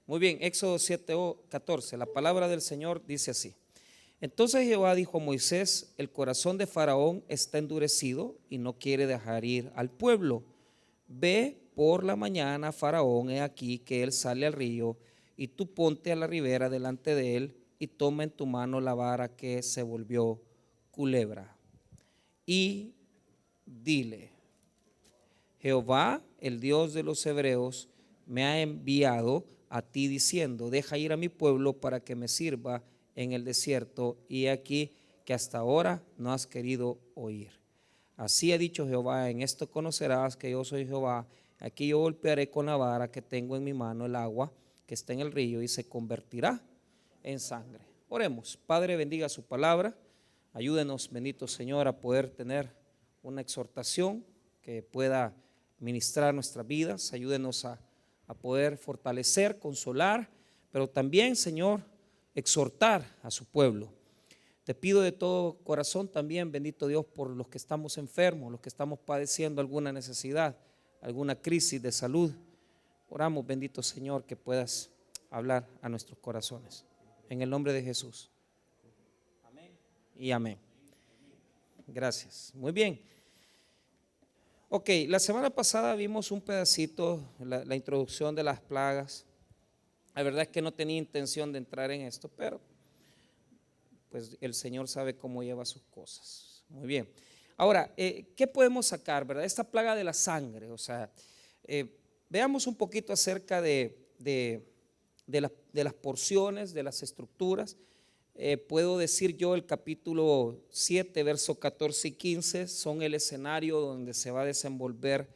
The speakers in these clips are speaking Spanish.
Muy bien, Éxodo 7:14, la palabra del Señor dice así. Entonces Jehová dijo a Moisés: el corazón de Faraón está endurecido y no quiere dejar ir al pueblo. Ve por la mañana, Faraón, he aquí que él sale al río, y tú ponte a la ribera delante de él, y toma en tu mano la vara que se volvió culebra. Y dile: Jehová, el Dios de los hebreos, me ha enviado a ti diciendo: deja ir a mi pueblo para que me sirva en el desierto, y aquí que hasta ahora no has querido oír. Así ha dicho Jehová: en esto conocerás que yo soy Jehová. Aquí yo golpearé con la vara que tengo en mi mano el agua que está en el río, y se convertirá en sangre. Oremos. Padre, bendiga su palabra. Ayúdenos, bendito Señor, a poder tener una exhortación que pueda ministrar nuestras vidas. Ayúdenos a poder fortalecer, consolar, pero también, Señor, exhortar a su pueblo. Te pido de todo corazón también, bendito Dios, por los que estamos enfermos, los que estamos padeciendo alguna necesidad, alguna crisis de salud. Oramos, bendito Señor, que puedas hablar a nuestros corazones. En el nombre de Jesús. Amén y amén. Gracias. Muy bien. Ok, la semana pasada vimos un pedacito, la introducción de las plagas. La verdad es que no tenía intención de entrar en esto, pero pues el Señor sabe cómo lleva sus cosas. Muy bien. Ahora, ¿qué podemos sacar, verdad? Esta plaga de la sangre, o sea, veamos un poquito acerca de las porciones, de las estructuras. Puedo decir yo el capítulo 7, versos 14 y 15 son el escenario donde se va a desenvolver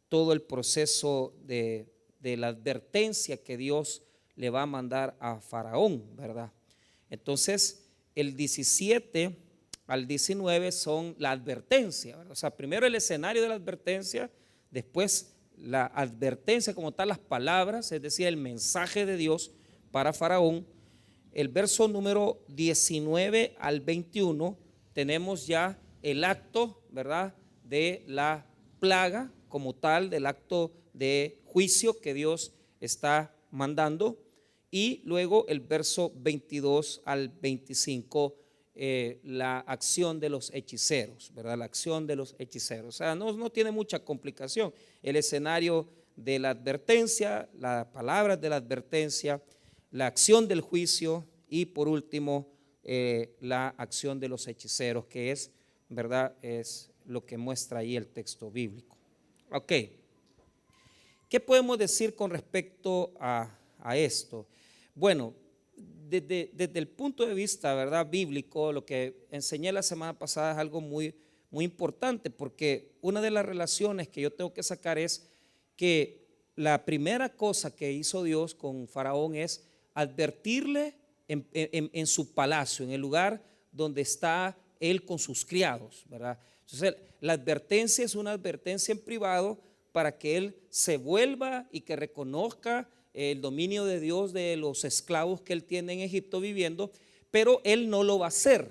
todo el proceso de la advertencia que Dios le va a mandar a Faraón, ¿verdad? Entonces, el 17 al 19 son la advertencia, ¿verdad? O sea, primero el escenario de la advertencia, después la advertencia como tal, las palabras, es decir, el mensaje de Dios para Faraón. El verso número 19 al 21 tenemos ya el acto, ¿verdad?, de la plaga como tal, del acto de juicio que Dios está mandando. Y luego el verso 22 al 25, la acción de los hechiceros, ¿verdad? La acción de los hechiceros. O sea, no tiene mucha complicación. El escenario de la advertencia, las palabras de la advertencia, la acción del juicio y por último la acción de los hechiceros, que es, ¿verdad?, es lo que muestra ahí el texto bíblico. Ok, ¿qué podemos decir con respecto a esto? Bueno, desde el punto de vista, ¿verdad?, bíblico, lo que enseñé la semana pasada es algo muy, muy importante, porque una de las relaciones que yo tengo que sacar es que la primera cosa que hizo Dios con Faraón es advertirle en su palacio, en el lugar donde está él con sus criados, ¿verdad? Entonces, la advertencia es una advertencia en privado para que él se vuelva y que reconozca el dominio de Dios de los esclavos que él tiene en Egipto viviendo, pero él no lo va a hacer,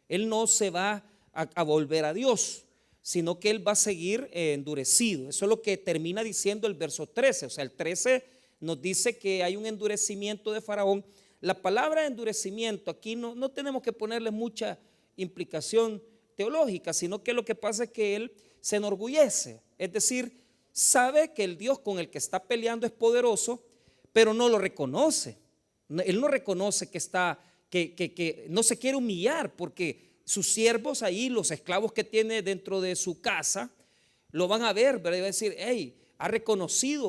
él no se va a volver a Dios, sino que él va a seguir endurecido. Eso es lo que termina diciendo el verso 13, o sea, el 13 nos dice que hay un endurecimiento de Faraón. La palabra endurecimiento aquí no tenemos que ponerle mucha implicación teológica, sino que lo que pasa es que él se enorgullece, es decir, sabe que el Dios con el que está peleando es poderoso, pero no lo reconoce. Él no reconoce que no se quiere humillar, porque sus siervos ahí, los esclavos que tiene dentro de su casa, lo van a ver, ¿verdad? Y va a decir: hey, ha reconocido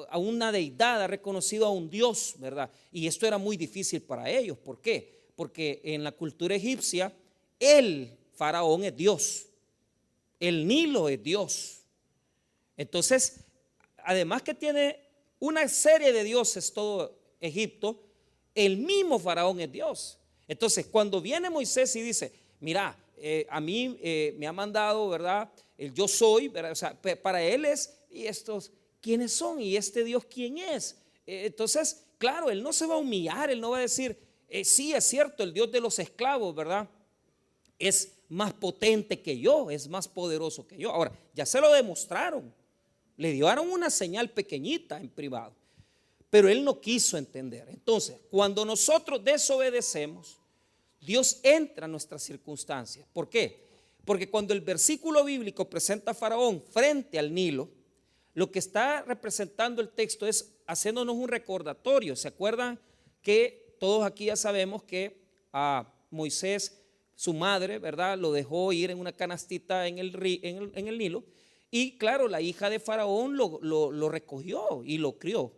a una deidad, ha reconocido a un Dios, ¿verdad? Y esto era muy difícil para ellos. ¿Por qué? Porque en la cultura egipcia, el faraón es Dios, el Nilo es Dios. Entonces, además que tiene una serie de dioses todo Egipto, el mismo faraón es Dios. Entonces, cuando viene Moisés y dice: mira, a mí me ha mandado, ¿verdad?, el yo soy, ¿verdad? O sea, para él es, ¿y estos quiénes son? ¿Y este Dios quién es? Entonces, claro, él no se va a humillar, él no va a decir: sí, es cierto, el Dios de los esclavos, ¿verdad?, es más potente que yo, es más poderoso que yo. Ahora, ya se lo demostraron, le dieron una señal pequeñita en privado, pero él no quiso entender. Entonces, cuando nosotros desobedecemos, Dios entra en nuestras circunstancias. ¿Por qué? Porque cuando el versículo bíblico presenta a Faraón frente al Nilo, lo que está representando el texto es haciéndonos un recordatorio. ¿Se acuerdan que todos aquí ya sabemos que a Moisés, su madre, ¿verdad?, lo dejó ir en una canastita en el Nilo? Y claro, la hija de Faraón lo recogió y lo crió.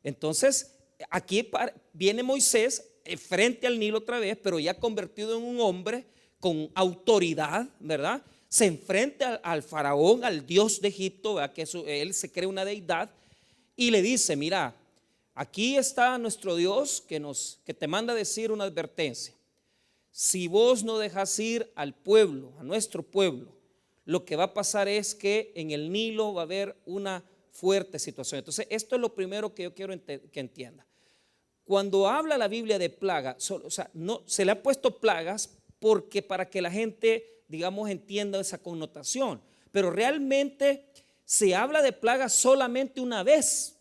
Entonces, aquí viene Moisés frente al Nilo otra vez, pero ya convertido en un hombre con autoridad, ¿verdad? Se enfrenta al faraón, al dios de Egipto, ¿verdad? Que él se cree una deidad, y le dice: mira, aquí está nuestro Dios que te manda a decir una advertencia. Si vos no dejas ir al pueblo, a nuestro pueblo, lo que va a pasar es que en el Nilo va a haber una fuerte situación. Entonces, esto es lo primero que yo quiero que entienda. Cuando habla la Biblia de plagas, o sea, no se le ha puesto plagas porque para que la gente, digamos, entienda esa connotación, pero realmente se habla de plagas solamente una vez.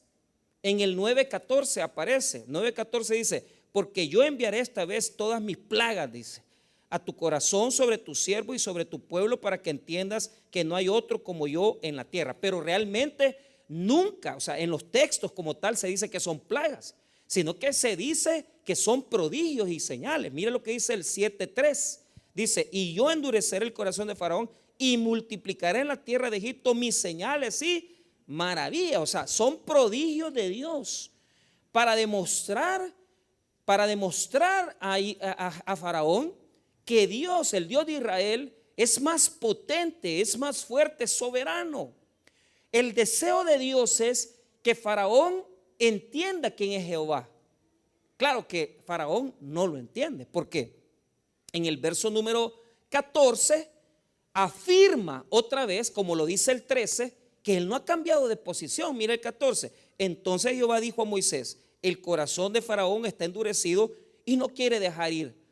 En el 9:14 aparece. 9:14 dice: porque yo enviaré esta vez todas mis plagas, dice, a tu corazón, sobre tu siervo y sobre tu pueblo, para que entiendas que no hay otro como yo en la tierra. Pero realmente nunca, o sea, en los textos como tal se dice que son plagas, sino que se dice que son prodigios y señales. Mira lo que dice el 7:3. Dice: y yo endureceré el corazón de Faraón y multiplicaré en la tierra de Egipto mis señales y maravillas. O sea, son prodigios de Dios para demostrar a Faraón que Dios, el Dios de Israel, es más potente, es más fuerte, soberano. El deseo de Dios es que Faraón entienda quién es Jehová. Claro que Faraón no lo entiende. ¿Por qué? En el verso número 14 afirma otra vez, como lo dice el 13, que él no ha cambiado de posición. Mira el 14. Entonces Jehová dijo a Moisés: el corazón de Faraón está endurecido y no quiere dejar ir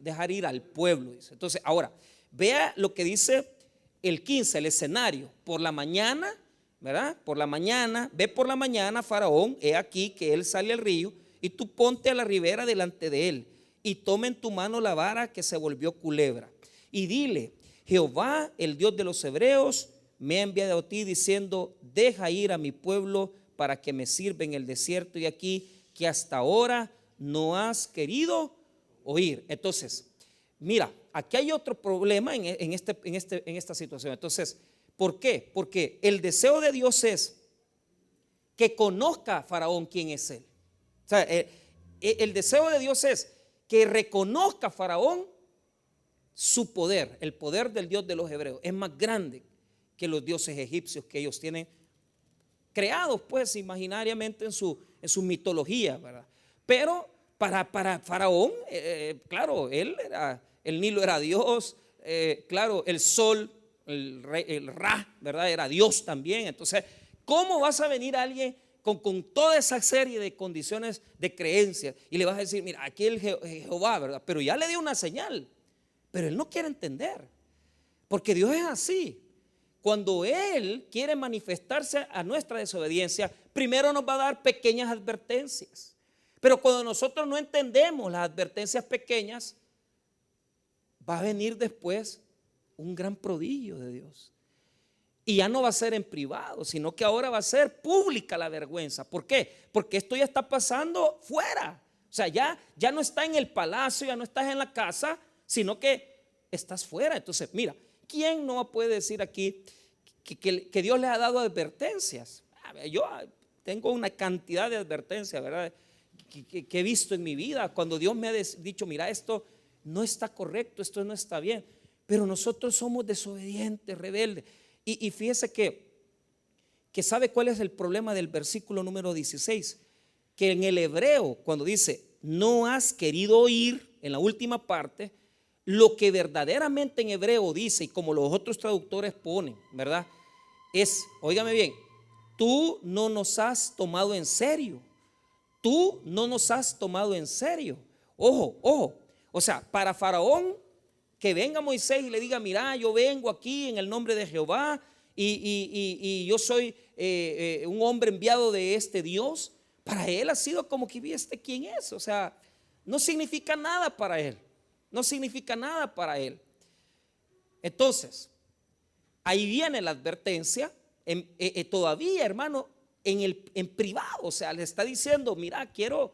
dejar ir al pueblo, dice. Entonces, ahora vea lo que dice el 15, el escenario. Por la mañana, ¿verdad? Por la mañana, ve por la mañana Faraón, he aquí que él sale al río, y tú ponte a la ribera delante de él, y toma en tu mano la vara que se volvió culebra, y dile: Jehová, el Dios de los hebreos, me ha enviado a ti diciendo: deja ir a mi pueblo para que me sirva en el desierto, y aquí que hasta ahora no has querido oír. Entonces, mira, aquí hay otro problema en esta situación. Entonces, ¿por qué? Porque el deseo de Dios es que conozca a Faraón quién es él. O sea, el deseo de Dios es que reconozca a Faraón su poder. El poder del Dios de los hebreos es más grande que los dioses egipcios que ellos tienen creados, pues, imaginariamente en su mitología, ¿verdad? Pero para Faraón, claro, el Nilo era Dios, claro, el sol, el Ra, ¿verdad?, era Dios también. Entonces, ¿cómo vas a venir a alguien con toda esa serie de condiciones de creencias y le vas a decir: mira, aquí el Jehová, ¿verdad? Pero ya le dio una señal, pero él no quiere entender, porque Dios es así. Cuando Él quiere manifestarse a nuestra desobediencia, primero nos va a dar pequeñas advertencias. Pero cuando nosotros no entendemos las advertencias pequeñas, va a venir después un gran prodigio de Dios. Y ya no va a ser en privado, sino que ahora va a ser pública la vergüenza. ¿Por qué? Porque esto ya está pasando fuera. O sea, ya no está en el palacio, ya no estás en la casa, sino que estás fuera. Entonces, mira, ¿quién no puede decir aquí que Dios le ha dado advertencias? Yo tengo una cantidad de advertencias, ¿verdad?, que he visto en mi vida, cuando Dios me ha dicho: mira, esto no está correcto, esto no está bien. Pero nosotros somos desobedientes, rebeldes. Y fíjese que sabe cuál es el problema del versículo número 16, que en el hebreo, cuando dice no has querido oír, en la última parte, lo que verdaderamente en hebreo dice, y como los otros traductores ponen, ¿verdad?, es, óigame bien: tú no nos has tomado en serio. Tú no nos has tomado en serio. Ojo, ojo. O sea, para Faraón, que venga Moisés y le diga: mira, yo vengo aquí en el nombre de Jehová y yo soy un hombre enviado de este Dios, para él ha sido como que ¿este quién es? O sea, no significa nada para él, no significa nada para él. Entonces, ahí viene la advertencia, todavía, hermano, en privado. O sea, le está diciendo, mira, quiero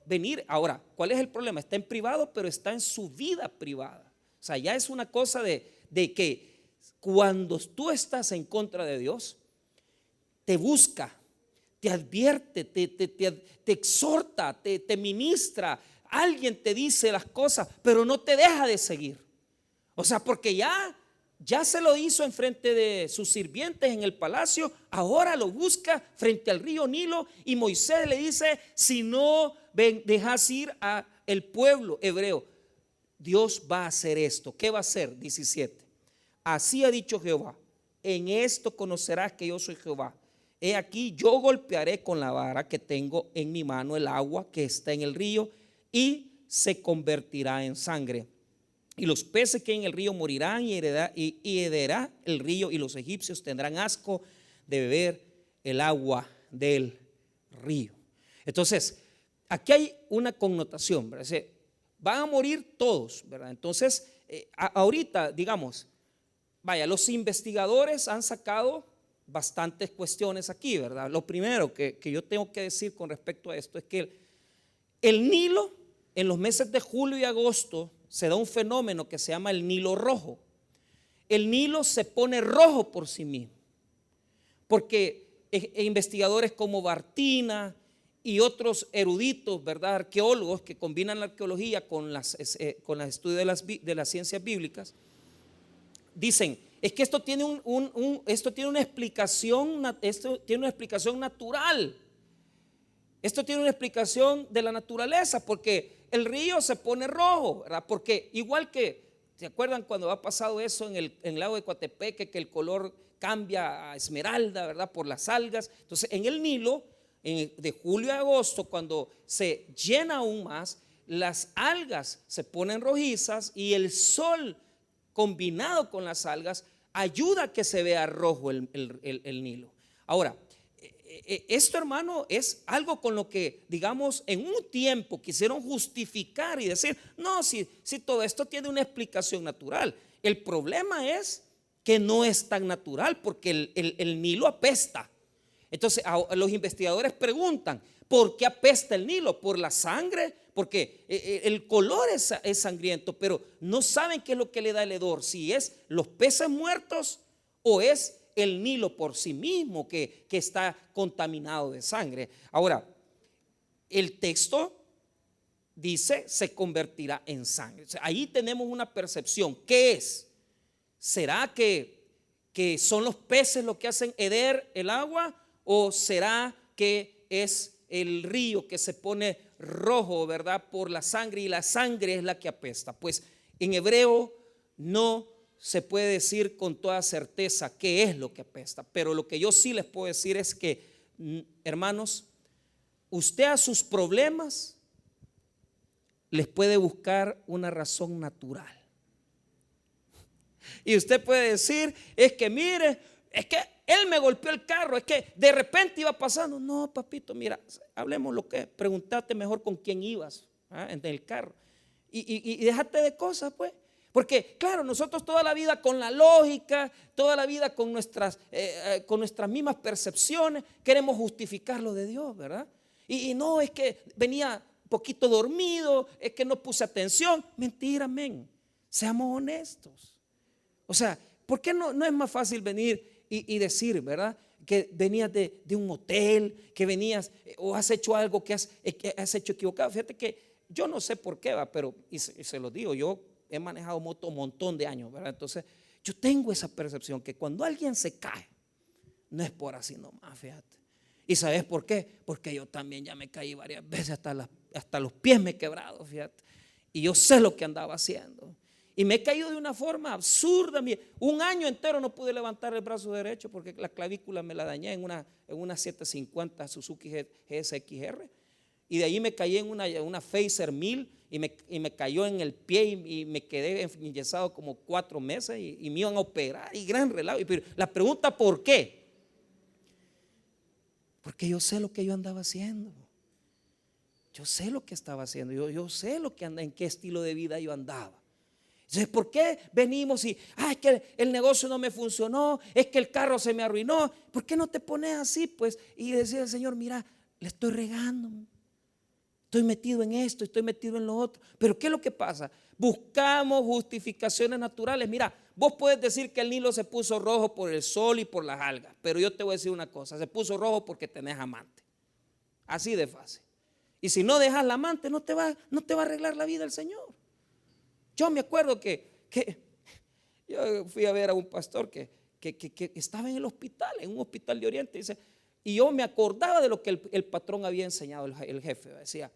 venir. Ahora, ¿cuál es el problema? Está en privado, pero está en su vida privada. O sea, ya es una cosa de que cuando tú estás en contra de Dios, te busca, te advierte, te exhorta, te ministra. Alguien te dice las cosas, pero no te deja de seguir. O sea, porque ya se lo hizo en frente de sus sirvientes en el palacio, ahora lo busca frente al río Nilo, y Moisés le dice, si no dejas ir a el pueblo hebreo, Dios va a hacer esto. ¿Qué va a hacer? 17. Así ha dicho Jehová, en esto conocerás que yo soy Jehová. He aquí, yo golpearé con la vara que tengo en mi mano el agua que está en el río, y se convertirá en sangre. Y los peces que en el río morirán, y hederá el río, y los egipcios tendrán asco de beber el agua del río. Entonces, aquí hay una connotación, ¿verdad? Van a morir todos, ¿verdad? Entonces, ahorita, digamos, vaya, los investigadores han sacado bastantes cuestiones aquí, ¿verdad? Lo primero que yo tengo que decir con respecto a esto es que el Nilo, en los meses de julio y agosto, se da un fenómeno que se llama el Nilo rojo. El Nilo se pone rojo por sí mismo, porque investigadores como Bartina y otros eruditos, ¿verdad?, arqueólogos que combinan la arqueología con los estudios de las ciencias bíblicas, dicen, es que esto tiene una explicación natural. Esto tiene una explicación de la naturaleza, porque el río se pone rojo, ¿verdad? Porque igual que, ¿se acuerdan cuando ha pasado eso en el lago de Coatepeque, que el color cambia a esmeralda, ¿verdad?, por las algas? Entonces, en el Nilo, de julio a agosto, cuando se llena aún más, las algas se ponen rojizas, y el sol combinado con las algas ayuda a que se vea rojo el Nilo. Ahora, esto, hermano, es algo con lo que, digamos, en un tiempo quisieron justificar y decir, no, si todo esto tiene una explicación natural. El problema es que no es tan natural, porque el Nilo apesta. Entonces, los investigadores preguntan, ¿por qué apesta el Nilo? ¿Por la sangre? Porque el color es sangriento, pero no saben qué es lo que le da el hedor, si es los peces muertos o es el Nilo por sí mismo que está contaminado de sangre. Ahora, el texto dice, se convertirá en sangre. O sea, ahí tenemos una percepción. ¿Qué es? ¿Será que son los peces los que hacen heder el agua? ¿O será que es el río que se pone rojo, ¿verdad?, por la sangre, y la sangre es la que apesta? Pues en hebreo no se puede decir con toda certeza qué es lo que apesta, pero lo que yo sí les puedo decir es que, hermanos, usted a sus problemas les puede buscar una razón natural. Y usted puede decir, es que mire, es que él me golpeó el carro, es que de repente iba pasando. No, papito, mira, hablemos lo que es, preguntate mejor con quién ibas en el carro, y déjate de cosas, pues. Porque claro, nosotros toda la vida con la lógica, toda la vida con nuestras mismas percepciones, queremos justificar lo de Dios, ¿verdad? Y no, es que venía un poquito dormido, es que no puse atención. Mentira, men. Seamos honestos. O sea, ¿por qué no es más fácil venir y decir, ¿verdad?, que venías de un hotel, que venías o has hecho algo que has hecho equivocado? Fíjate que yo no sé por qué, pero y se lo digo, yo he manejado moto un montón de años, ¿verdad? Entonces yo tengo esa percepción que cuando alguien se cae, no es por así nomás, fíjate. ¿Y sabes por qué? Porque yo también ya me caí varias veces, hasta los pies me he quebrado, fíjate. Y yo sé lo que andaba haciendo. Y me he caído de una forma absurda. Un año entero no pude levantar el brazo derecho porque la clavícula me la dañé en una 750 Suzuki GSX-R. Y de ahí me caí en una Facer 1000 y me cayó en el pie y me quedé enyesado como 4 meses y me iban a operar y gran relajo. Pero la pregunta, ¿por qué? Porque yo sé lo que yo andaba haciendo. Yo sé lo que estaba haciendo. Yo sé lo que en qué estilo de vida yo andaba. Entonces, ¿por qué venimos y, es que el negocio no me funcionó, es que el carro se me arruinó? ¿Por qué no te pones así, pues? Y decir al Señor, mira, le estoy regando. Estoy metido en esto, estoy metido en lo otro. Pero ¿qué es lo que pasa? Buscamos justificaciones naturales. Mira, vos puedes decir que el Nilo se puso rojo por el sol y por las algas. Pero yo te voy a decir una cosa, se puso rojo porque tenés amante. Así de fácil. Y si no dejas la amante, no te va a arreglar la vida el Señor. Yo me acuerdo que yo fui a ver a un pastor que estaba en el hospital, en un hospital de Oriente, dice, y yo me acordaba de lo que el patrón había enseñado, el jefe. Decía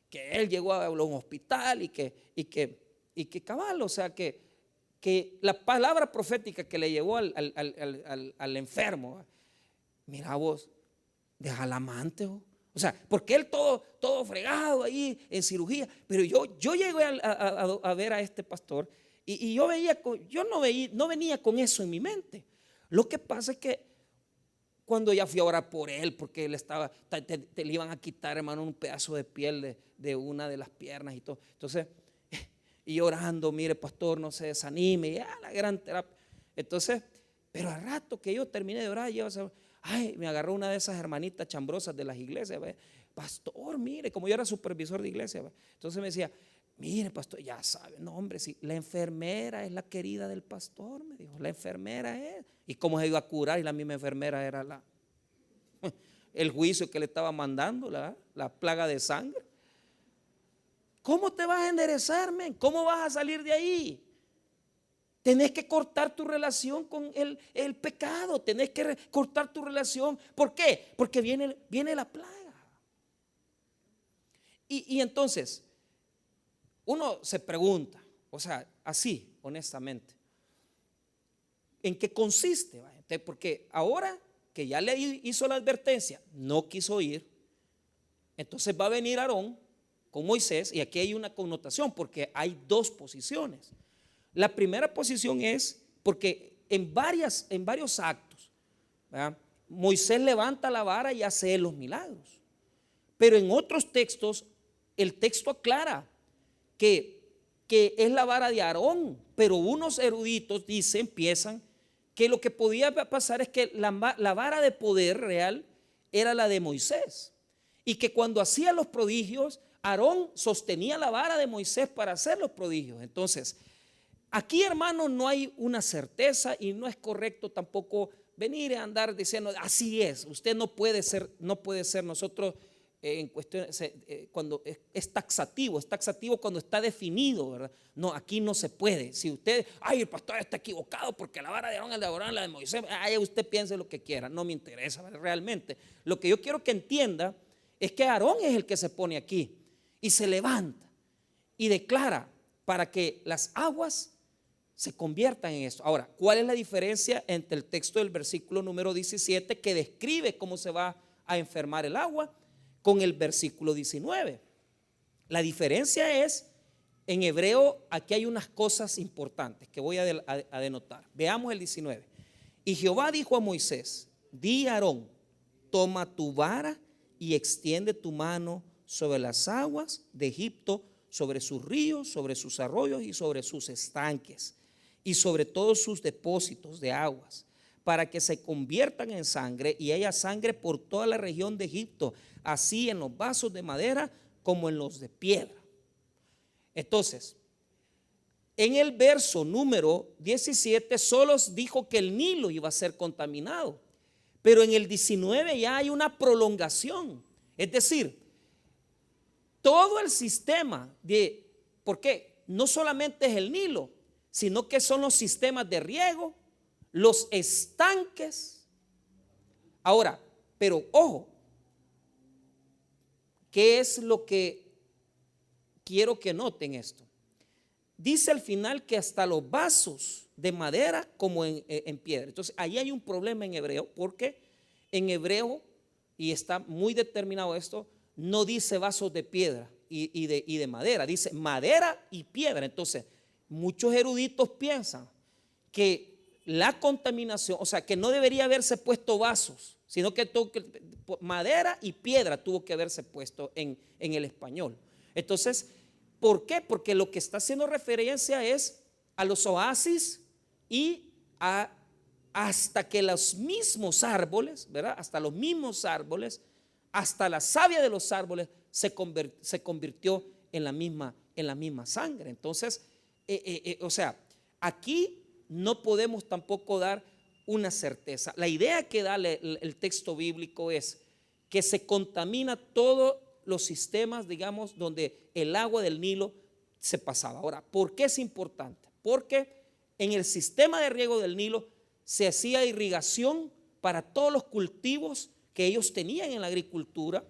que él llegó a un hospital y que cabal, o sea, que la palabra profética que le llevó al enfermo, mira vos, deja al amante, vos. O sea, porque él todo fregado ahí en cirugía. Pero yo llegué a ver a este pastor y yo no venía con eso en mi mente. Lo que pasa es que cuando ya fui a orar por él, porque él estaba, te le iban a quitar, hermano, un pedazo de piel de una de las piernas y todo. Entonces, y orando, mire, pastor, no se desanime, ya la gran terapia. Entonces, pero al rato que yo terminé de orar, me agarró una de esas hermanitas chambrosas de las iglesias, ¿ve? Pastor, mire, como yo era supervisor de iglesia, ¿ve? Entonces me decía, mire, pastor, ya sabe, no, hombre, si la enfermera es la querida del pastor, me dijo, la enfermera es. ¿Y cómo se iba a curar? Y la misma enfermera era el juicio que le estaba mandando, la plaga de sangre. ¿Cómo te vas a enderezar, men? ¿Cómo vas a salir de ahí? Tenés que cortar tu relación con el pecado. Tenés que cortar tu relación. ¿Por qué? Porque viene la plaga. Y entonces, uno se pregunta, o sea, así, honestamente, ¿en qué consiste? Porque ahora que ya le hizo la advertencia, no quiso ir, entonces va a venir Aarón con Moisés, y aquí hay una connotación, porque hay dos posiciones. La primera posición es porque en varios actos, ¿verdad?, Moisés levanta la vara y hace los milagros. Pero en otros textos, el texto aclara que es la vara de Aarón. Pero unos eruditos piensan que lo que podía pasar es que la vara de poder real era la de Moisés. Y que cuando hacía los prodigios, Aarón sostenía la vara de Moisés para hacer los prodigios. Entonces, aquí, hermano, no hay una certeza y no es correcto tampoco venir a andar diciendo así es. Usted no puede ser nosotros en cuestión cuando es taxativo cuando está definido, ¿verdad? No, aquí no se puede. Si usted, el pastor está equivocado porque la vara de Aarón es de Aarón, la de Moisés, usted piense lo que quiera, no me interesa, ¿verdad? Realmente. Lo que yo quiero que entienda es que Aarón es el que se pone aquí y se levanta y declara para que las aguas se conviertan en esto. Ahora, ¿cuál es la diferencia entre el texto del versículo número 17 que describe cómo se va a enfermar el agua con el versículo 19? La diferencia es, en hebreo, aquí hay unas cosas importantes que voy a denotar. Veamos el 19. Y Jehová dijo a Moisés, di a Aarón, toma tu vara y extiende tu mano sobre las aguas de Egipto, sobre sus ríos, sobre sus arroyos y sobre sus estanques, y sobre todos sus depósitos de aguas, para que se conviertan en sangre, y haya sangre por toda la región de Egipto, así en los vasos de madera como en los de piedra. Entonces, en el verso número 17 solo dijo que el Nilo iba a ser contaminado, pero en el 19 ya hay una prolongación. Es decir, todo el sistema ¿por qué? No solamente es el Nilo, sino que son los sistemas de riego, los estanques. Ahora, pero ojo, ¿qué es lo que quiero que noten esto? Dice al final que hasta los vasos de madera como en piedra. Entonces, ahí hay un problema en hebreo, porque en hebreo, y está muy determinado esto, no dice vasos de piedra y de madera, dice madera y piedra. Entonces, muchos eruditos piensan que la contaminación, o sea, que no debería haberse puesto vasos sino que madera y piedra tuvo que haberse puesto en el español. Entonces, ¿por qué? Porque lo que está haciendo referencia es a los oasis y hasta que los mismos árboles, ¿verdad? Hasta los mismos árboles, hasta la savia de los árboles se convirtió en la misma sangre. Entonces, o sea, aquí no podemos tampoco dar una certeza. La idea que da el texto bíblico es que se contamina todos los sistemas, digamos, donde el agua del Nilo se pasaba. Ahora, ¿por qué es importante? Porque en el sistema de riego del Nilo se hacía irrigación para todos los cultivos que ellos tenían en la agricultura,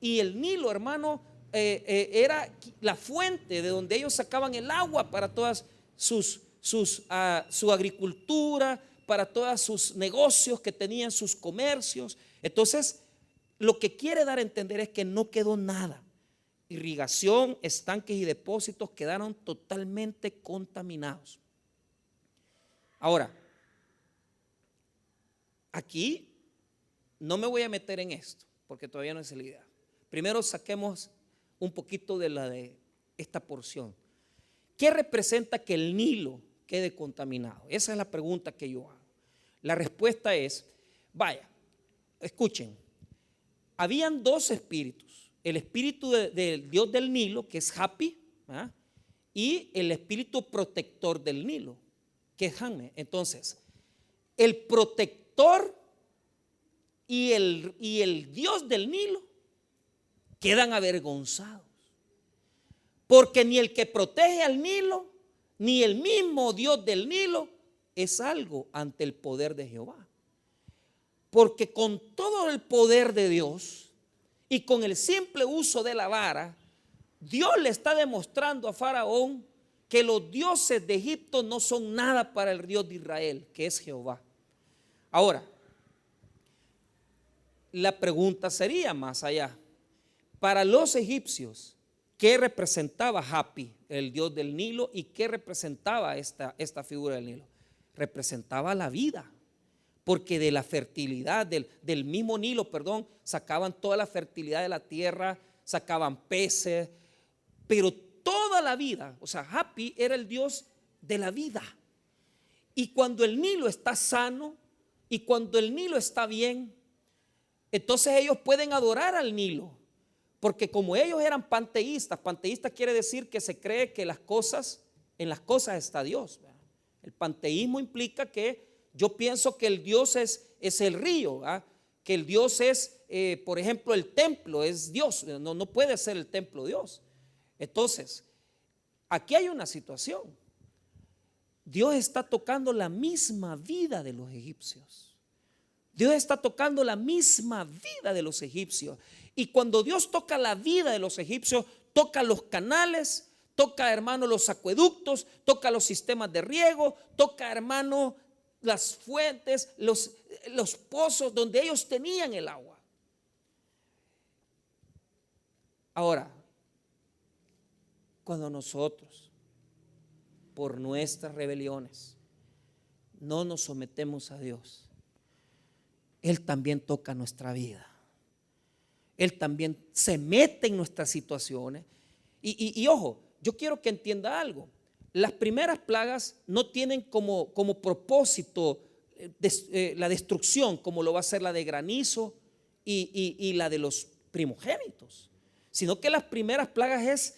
y el Nilo, hermano, era la fuente de donde ellos sacaban el agua para todas su agricultura, para todos sus negocios que tenían, sus comercios. Entonces, lo que quiere dar a entender es que no quedó nada. Irrigación, estanques y depósitos quedaron totalmente contaminados. Ahora, aquí no me voy a meter en esto, porque todavía no es la idea. Primero saquemos un poquito de esta porción. ¿Qué representa que el Nilo quede contaminado? Esa es la pregunta que yo hago. La respuesta es, vaya, escuchen, habían dos espíritus, el espíritu del Dios del Nilo, que es Hapi, ¿verdad? Y el espíritu protector del Nilo, que es Janme. Entonces, el protector y el Dios del Nilo quedan avergonzados, porque ni el que protege al Nilo, ni el mismo Dios del Nilo es algo ante el poder de Jehová. Porque con todo el poder de Dios y con el simple uso de la vara, Dios le está demostrando a Faraón que los dioses de Egipto no son nada para el Dios de Israel, que es Jehová. Ahora, la pregunta sería más allá. Para los egipcios, ¿qué representaba Hapi, el dios del Nilo, y qué representaba esta figura del Nilo? Representaba la vida, porque de la fertilidad del mismo Nilo, sacaban toda la fertilidad de la tierra, sacaban peces, pero toda la vida, o sea, Hapi era el dios de la vida. Y cuando el Nilo está sano y cuando el Nilo está bien, entonces ellos pueden adorar al Nilo. Porque como ellos eran panteístas quiere decir que se cree que en las cosas está Dios. El panteísmo implica que yo pienso que el Dios es el río, ¿verdad? Que el Dios es, por ejemplo, el templo, es Dios, no puede ser el templo Dios. Entonces, aquí hay una situación. Dios está tocando la misma vida de los egipcios. Dios está tocando la misma vida de los egipcios. Y cuando Dios toca la vida de los egipcios, toca los canales, toca, hermano, los acueductos, toca los sistemas de riego, toca, hermano, las fuentes, los pozos donde ellos tenían el agua. Ahora, cuando nosotros, por nuestras rebeliones, no nos sometemos a Dios, Él también toca nuestra vida. Él también se mete en nuestras situaciones. Y ojo, yo quiero que entienda algo. Las primeras plagas no tienen como propósito la destrucción, como lo va a ser la de granizo y la de los primogénitos, sino que las primeras plagas es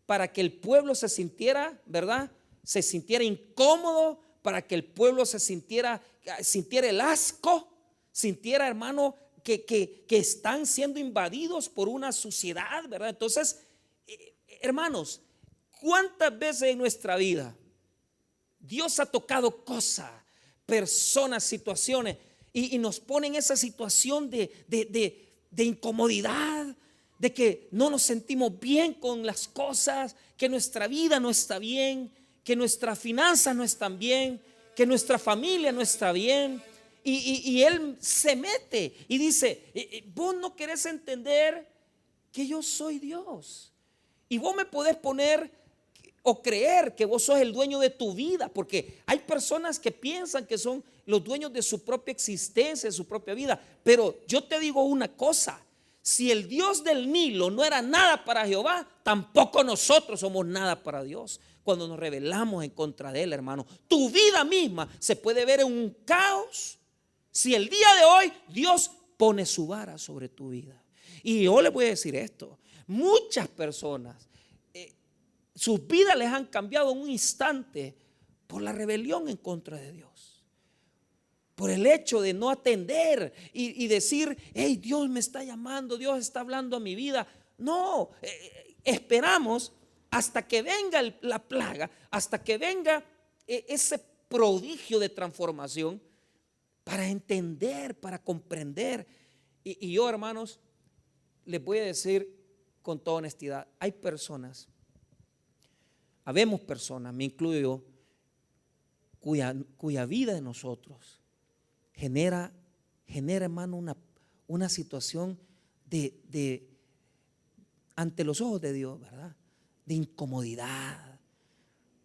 para que el pueblo se sintiera, ¿verdad? Se sintiera incómodo, para que el pueblo se sintiera el asco, sintiera, hermano, que están siendo invadidos por una suciedad, ¿verdad? Entonces, hermanos, ¿cuántas veces en nuestra vida Dios ha tocado cosas, personas, situaciones y nos pone en esa situación de incomodidad, de que no nos sentimos bien con las cosas, que nuestra vida no está bien, que nuestras finanzas no están bien, que nuestra familia no está bien? Y Él se mete y dice, vos no querés entender que yo soy Dios. Y vos me podés poner o creer que vos sos el dueño de tu vida, porque hay personas que piensan que son los dueños de su propia existencia, de su propia vida. Pero yo te digo una cosa: si el Dios del Nilo no era nada para Jehová, tampoco nosotros somos nada para Dios. Cuando nos rebelamos en contra de Él, hermano, tu vida misma se puede ver en un caos si el día de hoy Dios pone su vara sobre tu vida. Y yo les voy a decir esto: muchas personas, sus vidas les han cambiado en un instante por la rebelión en contra de Dios, por el hecho de no atender y decir: hey, Dios me está llamando, Dios está hablando a mi vida. No, esperamos hasta que venga la plaga, hasta que venga ese prodigio de transformación para entender, para comprender. Y yo, hermanos, les voy a decir con toda honestidad: habemos personas, me incluyo yo, cuya vida de nosotros genera, hermano, una situación de ante los ojos de Dios, ¿verdad? De incomodidad,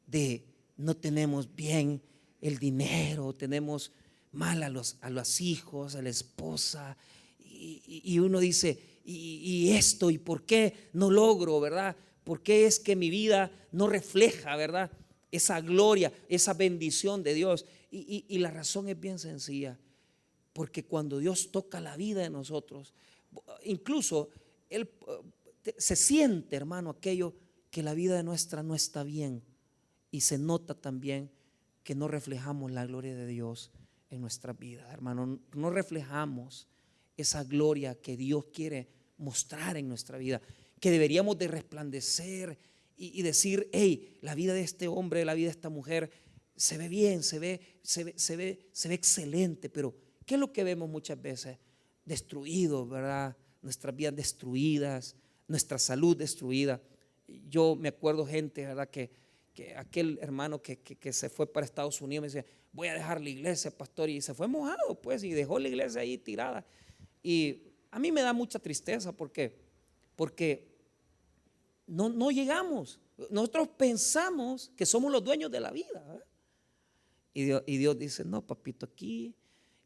de no tenemos bien el dinero, tenemos mal a los hijos, a la esposa, y uno dice: y esto, ¿y por qué no logro, verdad? ¿Por qué es que mi vida no refleja, verdad, esa gloria, esa bendición de Dios? Y la razón es bien sencilla: porque cuando Dios toca la vida de nosotros, incluso Él se siente, hermano, aquello que la vida nuestra no está bien, y se nota también que no reflejamos la gloria de Dios en nuestra vida, hermano. No reflejamos esa gloria que Dios quiere mostrar en nuestra vida, que deberíamos de resplandecer y decir: hey, la vida de este hombre, la vida de esta mujer se ve bien, se ve excelente. Pero ¿qué es lo que vemos muchas veces? Destruidos, ¿verdad? Nuestras vidas destruidas, nuestra salud destruida. Yo me acuerdo gente, ¿verdad?, que aquel hermano que se fue para Estados Unidos me decía: voy a dejar la iglesia, pastor, y se fue mojado, pues, y dejó la iglesia ahí tirada. Y a mí me da mucha tristeza porque no llegamos. Nosotros pensamos que somos los dueños de la vida, ¿verdad? Y Dios dice: no, papito, aquí.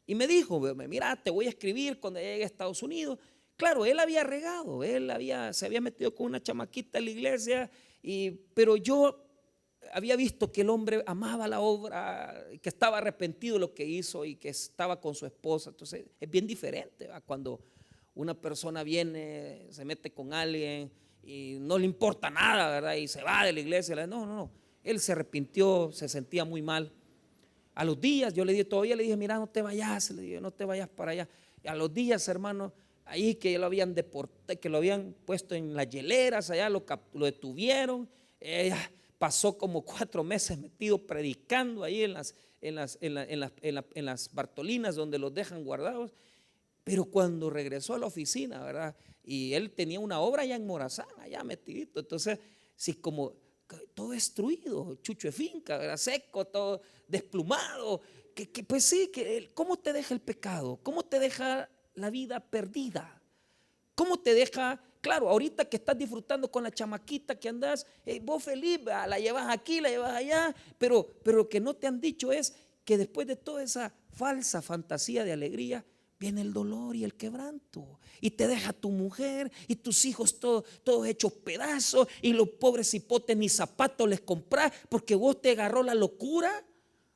Y me dijo: mira, te voy a escribir cuando llegue a Estados Unidos. Claro, él había regado, se había metido con una chamaquita en la iglesia, pero yo había visto que el hombre amaba la obra, que estaba arrepentido de lo que hizo y que estaba con su esposa. Entonces es bien diferente, ¿verdad? Cuando una persona viene, se mete con alguien y no le importa nada, ¿verdad? Y se va de la iglesia. No. Él se arrepintió, se sentía muy mal. A los días yo todavía le dije: mira, no te vayas, le dije, no te vayas para allá. Y a los días, hermano, ahí que lo habían deportado, que lo habían puesto en las hieleras, allá lo detuvieron. Pasó como 4 meses metido predicando ahí en las Bartolinas, donde los dejan guardados. Pero cuando regresó a la oficina, ¿verdad? Y él tenía una obra allá en Morazán, allá metidito. Entonces, sí, como todo destruido, chucho de finca, ¿verdad? Seco, todo desplumado. Pues sí, ¿cómo te deja el pecado? ¿Cómo te deja la vida perdida? ¿Cómo te deja? Claro, ahorita que estás disfrutando con la chamaquita que andas, vos feliz, la llevas aquí, la llevas allá, pero lo que no te han dicho es que después de toda esa falsa fantasía de alegría, viene el dolor y el quebranto, y te deja tu mujer y tus hijos todos hechos pedazos, y los pobres cipotes ni zapatos les compras porque vos te agarró la locura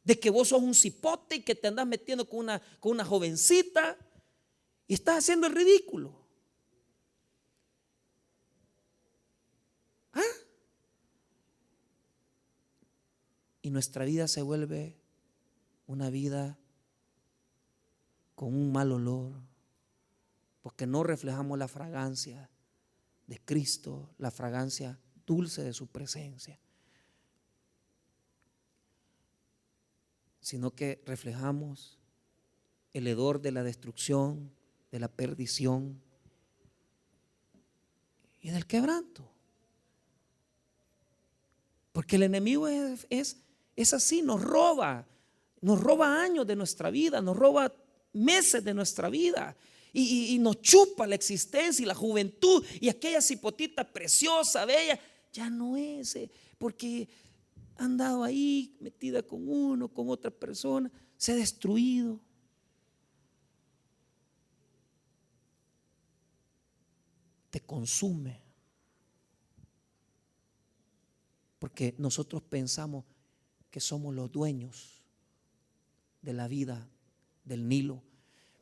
de que vos sos un cipote y que te andás metiendo con una jovencita y estás haciendo el ridículo. Y nuestra vida se vuelve una vida con un mal olor, porque no reflejamos la fragancia de Cristo, la fragancia dulce de su presencia, sino que reflejamos el hedor de la destrucción, de la perdición y del quebranto. Porque el enemigo es así, nos roba años de nuestra vida, nos roba meses de nuestra vida y nos chupa la existencia y la juventud y aquella cipotita preciosa, bella, ya no es, porque ha andado ahí metida con uno, con otra persona, se ha destruido. Te consume. Porque nosotros pensamos que somos los dueños de la vida del Nilo.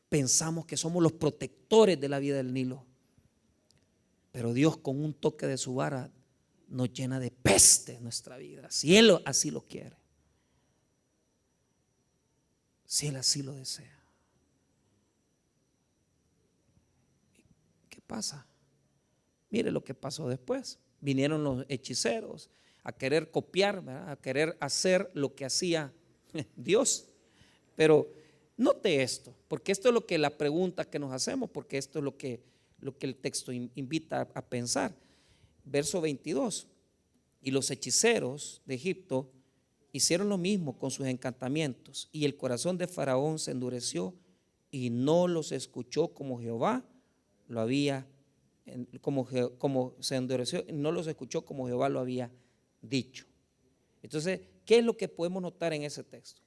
Pensamos que somos los protectores de la vida del Nilo. Pero Dios, con un toque de su vara, nos llena de peste nuestra vida, si Él así lo quiere, si Él así lo desea. ¿Qué pasa? Mire lo que pasó después. Vinieron los hechiceros a querer copiar, ¿verdad? A querer hacer lo que hacía Dios. Pero note esto, porque esto es lo que la pregunta que nos hacemos, porque esto es lo que el texto invita a pensar. Verso 22. Y los hechiceros de Egipto hicieron lo mismo con sus encantamientos, y el corazón de Faraón se endureció y no los escuchó como Jehová lo había, como se endureció, no los escuchó como Jehová lo había dicho. Entonces, ¿qué es lo que podemos notar en ese texto?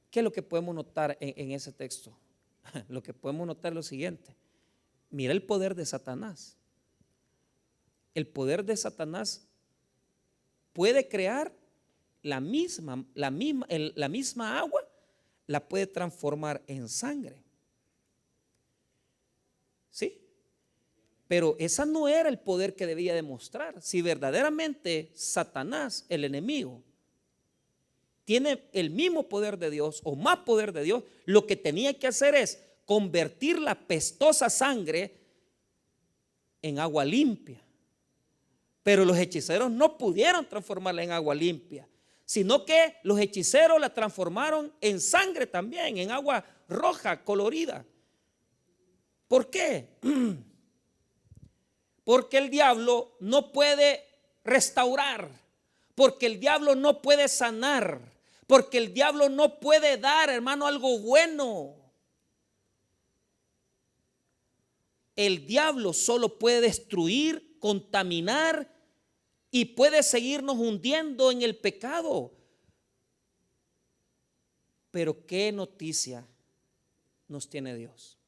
¿Qué es lo que podemos notar en ese texto? Lo que podemos notar es lo siguiente. Mira el poder de Satanás. El poder de Satanás puede crear la misma agua, la puede transformar en sangre. ¿Sí? Pero esa no era el poder que debía demostrar. Si verdaderamente Satanás, el enemigo, tiene el mismo poder de Dios o más poder de Dios, lo que tenía que hacer es convertir la pestosa sangre en agua limpia. Pero los hechiceros no pudieron transformarla en agua limpia, sino que los hechiceros la transformaron en sangre también, en agua roja, colorida. ¿Por qué? Porque el diablo no puede restaurar, porque el diablo no puede sanar, porque el diablo no puede dar, hermano, algo bueno. El diablo solo puede destruir, contaminar y puede seguirnos hundiendo en el pecado. Pero ¿qué noticia nos tiene Dios?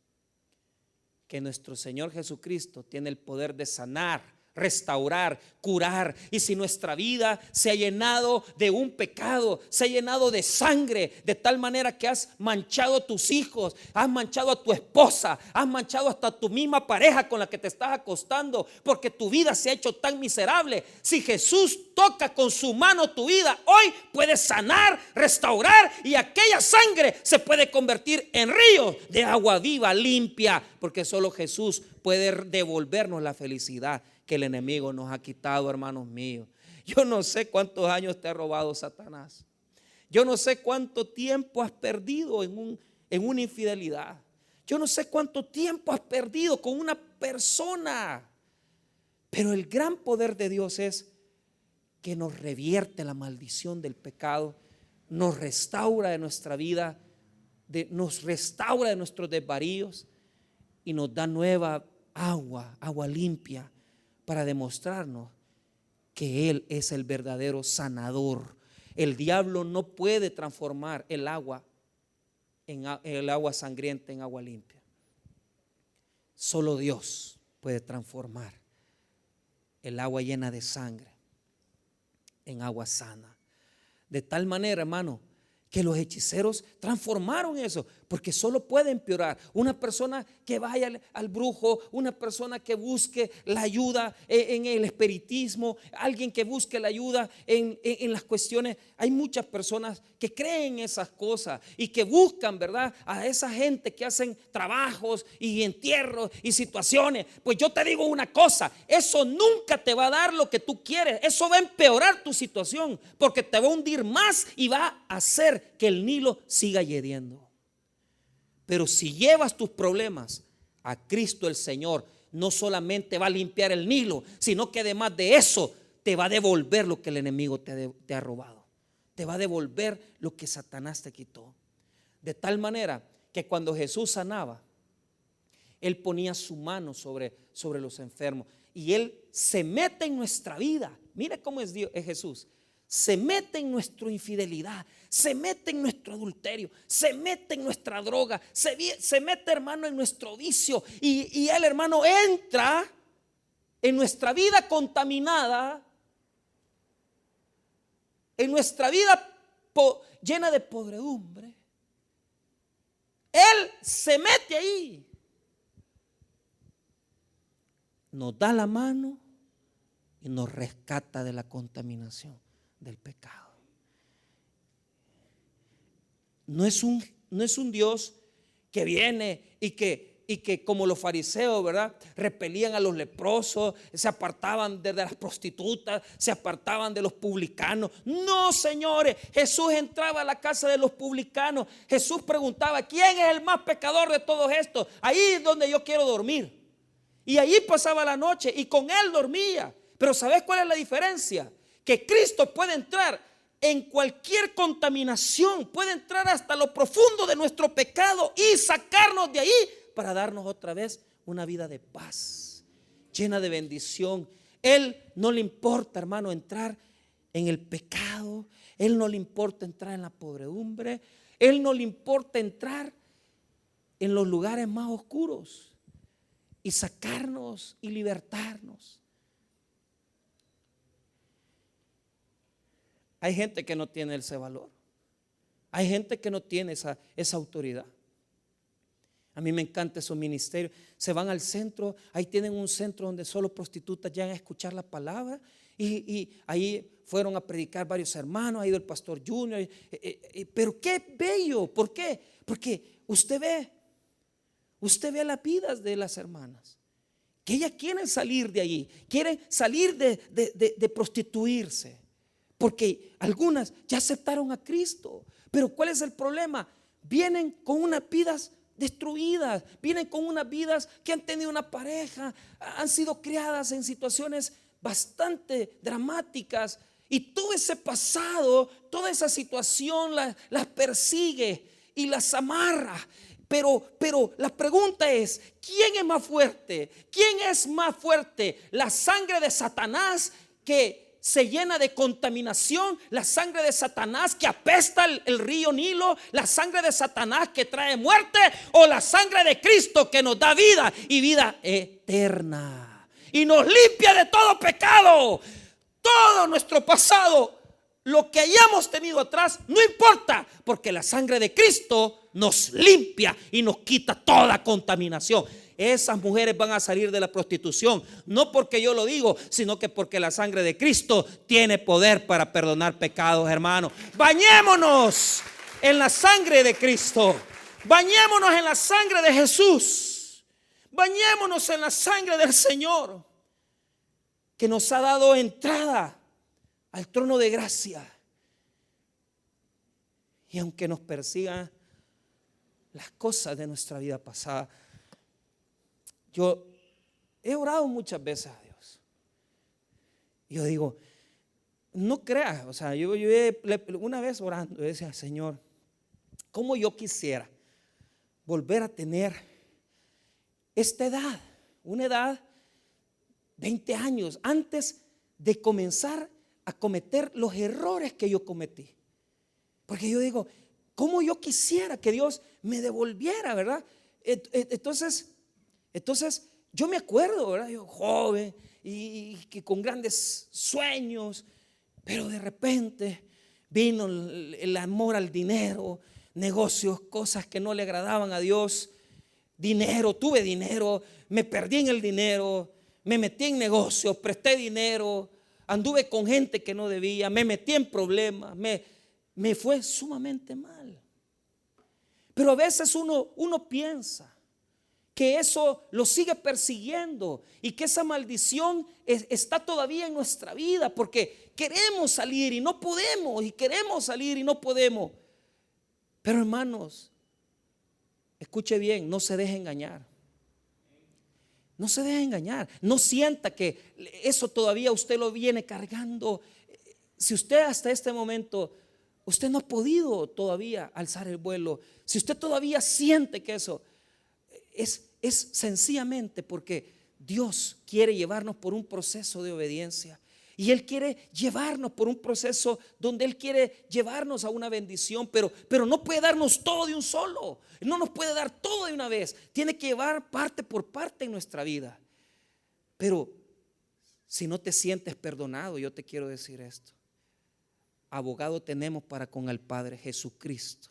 Que nuestro Señor Jesucristo tiene el poder de sanar, restaurar, curar. Y si nuestra vida se ha llenado de un pecado, se ha llenado de sangre, de tal manera que has manchado a tus hijos, has manchado a tu esposa, has manchado hasta a tu misma pareja con la que te estás acostando, porque tu vida se ha hecho tan miserable. Si Jesús toca con su mano tu vida, hoy puedes sanar, restaurar, y aquella sangre se puede convertir en ríos de agua viva, limpia, porque solo Jesús puede devolvernos la felicidad que el enemigo nos ha quitado, hermanos míos. Yo no sé cuántos años te ha robado Satanás. Yo no sé cuánto tiempo has perdido en una infidelidad. Yo no sé cuánto tiempo has perdido con una persona. Pero el gran poder de Dios es que nos revierte la maldición del pecado, nos restaura de nuestra vida, nos restaura de nuestros desvaríos y nos da nueva agua limpia, para demostrarnos que Él es el verdadero sanador. El diablo no puede transformar el agua sangrienta en agua limpia. Solo Dios puede transformar el agua llena de sangre en agua sana. De tal manera, hermano, que los hechiceros transformaron eso, porque solo puede empeorar. Una persona que vaya al brujo, una persona que busque la ayuda en el espiritismo, alguien que busque la ayuda en las cuestiones. Hay muchas personas que creen esas cosas y que buscan, ¿verdad?, a esa gente que hacen trabajos y entierros y situaciones. Pues yo te digo una cosa, eso nunca te va a dar lo que tú quieres. Eso va a empeorar tu situación, porque te va a hundir más y va a hacer que el Nilo siga hirviendo. Pero si llevas tus problemas a Cristo el Señor, no solamente va a limpiar el Nilo, sino que además de eso te va a devolver lo que el enemigo te ha robado. Te va a devolver lo que Satanás te quitó. De tal manera que cuando Jesús sanaba, Él ponía su mano sobre los enfermos. Y Él se mete en nuestra vida. Mira cómo es Dios, es Jesús. Se mete en nuestra infidelidad, se mete en nuestro adulterio, se mete en nuestra droga, se mete, hermano, en nuestro vicio. Y Él, hermano, entra en nuestra vida contaminada, en nuestra vida llena de podredumbre. Él se mete ahí, nos da la mano y nos rescata de la contaminación del pecado. No es un Dios que viene y que como los fariseos, ¿verdad?, repelían a los leprosos, se apartaban de las prostitutas, se apartaban de los publicanos. No, señores, Jesús entraba a la casa de los publicanos. Jesús preguntaba: ¿quién es el más pecador de todos estos? Ahí es donde yo quiero dormir. Y allí pasaba la noche y con Él dormía. Pero ¿sabes cuál es la diferencia? Que Cristo puede entrar en cualquier contaminación, puede entrar hasta lo profundo de nuestro pecado y sacarnos de ahí para darnos otra vez una vida de paz, llena de bendición. Él no le importa, hermano, entrar en el pecado. Él no le importa entrar en la podredumbre. Él no le importa entrar en los lugares más oscuros y sacarnos y libertarnos. Hay gente que no tiene ese valor. Hay gente que no tiene esa autoridad. A mí me encanta esos ministerios. Se van al centro, ahí tienen un centro donde solo prostitutas llegan a escuchar la palabra. Y ahí fueron a predicar varios hermanos, ha ido el pastor Junior. Pero qué bello. ¿Por qué? Porque usted ve las vidas de las hermanas, que ellas quieren salir de allí, quieren salir de prostituirse. Porque algunas ya aceptaron a Cristo. Pero ¿cuál es el problema? Vienen con unas vidas destruidas, vienen con unas vidas que han tenido una pareja, han sido criadas en situaciones bastante dramáticas, y todo ese pasado, toda esa situación las persigue y las amarra. Pero la pregunta es: ¿quién es más fuerte? ¿Quién es más fuerte? ¿La sangre de Satanás que se llena de contaminación, la sangre de Satanás que apesta el río Nilo, la sangre de Satanás que trae muerte, o la sangre de Cristo que nos da vida y vida eterna y nos limpia de todo pecado? Todo nuestro pasado, lo que hayamos tenido atrás, no importa, porque la sangre de Cristo nos limpia y nos quita toda contaminación. Esas mujeres van a salir de la prostitución, no porque yo lo digo, sino que porque la sangre de Cristo tiene poder para perdonar pecados, hermanos. Bañémonos en la sangre de Cristo, bañémonos en la sangre de Jesús, bañémonos en la sangre del Señor, que nos ha dado entrada al trono de gracia. Y aunque nos persigan las cosas de nuestra vida pasada, yo he orado muchas veces a Dios. Yo digo, no creas, o sea, yo una vez orando, yo decía: Señor, ¿cómo yo quisiera volver a tener esta edad? Una edad, 20 años, antes de comenzar a cometer los errores que yo cometí. Porque yo digo, ¿cómo yo quisiera que Dios me devolviera, verdad? Entonces yo me acuerdo, ¿verdad? Yo joven y que con grandes sueños, pero de repente vino el amor al dinero, negocios, cosas que no le agradaban a Dios. Dinero, tuve dinero, me perdí en el dinero, me metí en negocios, presté dinero, anduve con gente que no debía, me metí en problemas, me fue sumamente mal. Pero a veces uno piensa que eso lo sigue persiguiendo y que esa maldición está todavía en nuestra vida, porque queremos salir y no podemos, y queremos salir y no podemos. Pero hermanos, escuche bien, no se deje engañar. No se deje engañar. No sienta que eso todavía usted lo viene cargando. Si usted hasta este momento, usted no ha podido todavía alzar el vuelo, si usted todavía siente que eso es sencillamente porque Dios quiere llevarnos por un proceso de obediencia. Y Él quiere llevarnos por un proceso donde Él quiere llevarnos a una bendición, pero no puede darnos todo de un solo. No nos puede dar todo de una vez. Tiene que llevar parte por parte en nuestra vida. Pero si no te sientes perdonado, yo te quiero decir esto. Abogado tenemos para con el Padre, Jesucristo,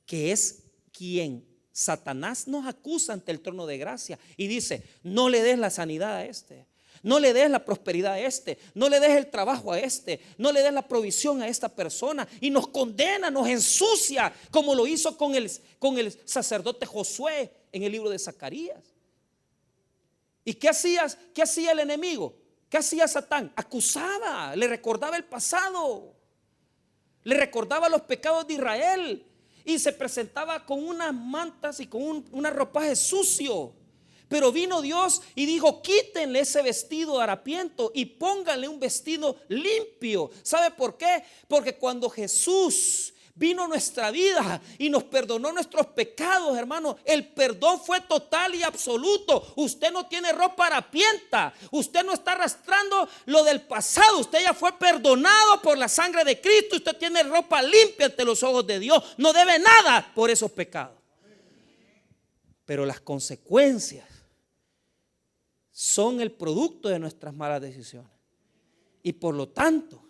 que es quien Satanás nos acusa ante el trono de gracia y dice: no le des la sanidad a este, no le des la prosperidad a este, no le des el trabajo a este, no le des la provisión a esta persona, y nos condena, nos ensucia, como lo hizo con el sacerdote Josué en el libro de Zacarías. ¿Y qué hacía el enemigo? ¿Qué hacía Satán? Acusaba, le recordaba el pasado, le recordaba los pecados de Israel, y se presentaba con unas mantas y con un ropaje sucio. Pero vino Dios y dijo: quítenle ese vestido harapiento y pónganle un vestido limpio. ¿Sabe por qué? Porque cuando Jesús vino a nuestra vida y nos perdonó nuestros pecados, hermano, el perdón fue total y absoluto. Usted no tiene ropa harapienta, usted no está arrastrando lo del pasado, usted ya fue perdonado por la sangre de Cristo. Usted tiene ropa limpia ante los ojos de Dios, no debe nada por esos pecados. Pero las consecuencias son el producto de nuestras malas decisiones, y por lo tanto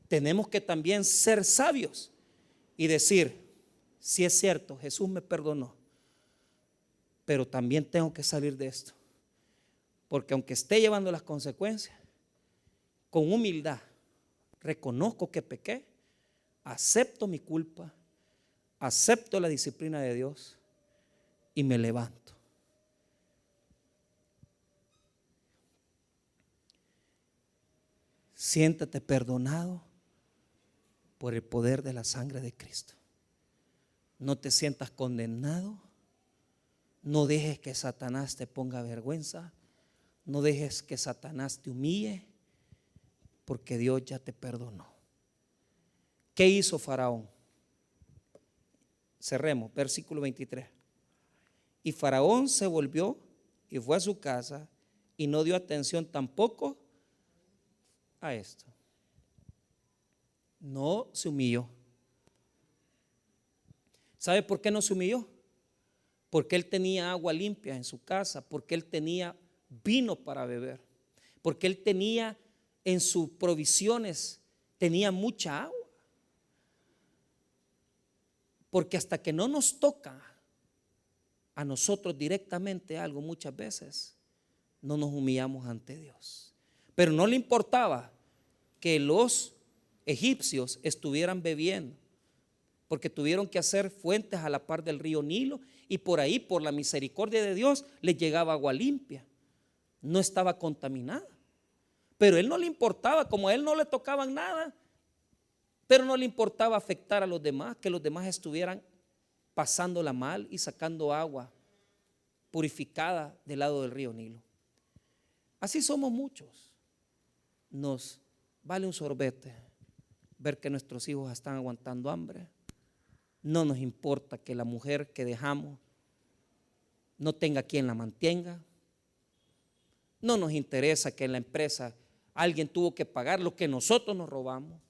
tenemos que también ser sabios y decir: si es cierto, Jesús me perdonó, pero también tengo que salir de esto, porque aunque esté llevando las consecuencias, con humildad reconozco que pequé, acepto mi culpa, acepto la disciplina de Dios y me levanto. Siéntate perdonado por el poder de la sangre de Cristo. No te sientas condenado. No dejes que Satanás te ponga vergüenza. No dejes que Satanás te humille, porque Dios ya te perdonó. ¿Qué hizo Faraón? Cerremos, versículo 23. Y Faraón se volvió y fue a su casa y no dio atención tampoco a esto. No se humilló. ¿Sabe por qué no se humilló? Porque él tenía agua limpia en su casa, porque él tenía vino para beber, porque él tenía en sus provisiones, tenía mucha agua. Porque hasta que no nos toca a nosotros directamente algo, muchas veces no nos humillamos ante Dios. Pero no le importaba que los egipcios estuvieran bebiendo, porque tuvieron que hacer fuentes a la par del río Nilo, y por ahí, por la misericordia de Dios, les llegaba agua limpia, no estaba contaminada. Pero él no le importaba, como a él no le tocaban nada, pero no le importaba afectar a los demás, que los demás estuvieran pasándola mal y sacando agua purificada del lado del río Nilo. Así somos muchos. Nos vale un sorbete ver que nuestros hijos están aguantando hambre. No nos importa que la mujer que dejamos no tenga quien la mantenga. No nos interesa que en la empresa alguien tuvo que pagar lo que nosotros nos robamos.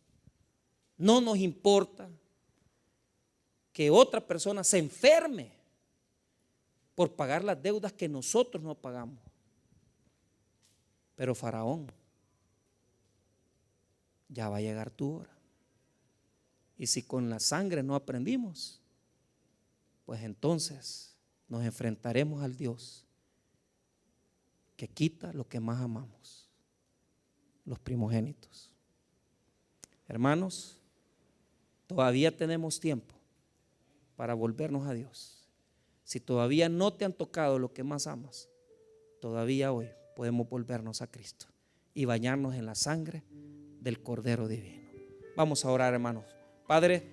No nos importa que otra persona se enferme por pagar las deudas que nosotros no pagamos. Pero Faraón, ya va a llegar tu hora. Y si con la sangre no aprendimos, pues entonces nos enfrentaremos al Dios que quita lo que más amamos, los primogénitos. Hermanos, todavía tenemos tiempo para volvernos a Dios. Si todavía no te han tocado lo que más amas, todavía hoy podemos volvernos a Cristo y bañarnos en la sangre del Cordero Divino. Vamos a orar, hermanos. Padre,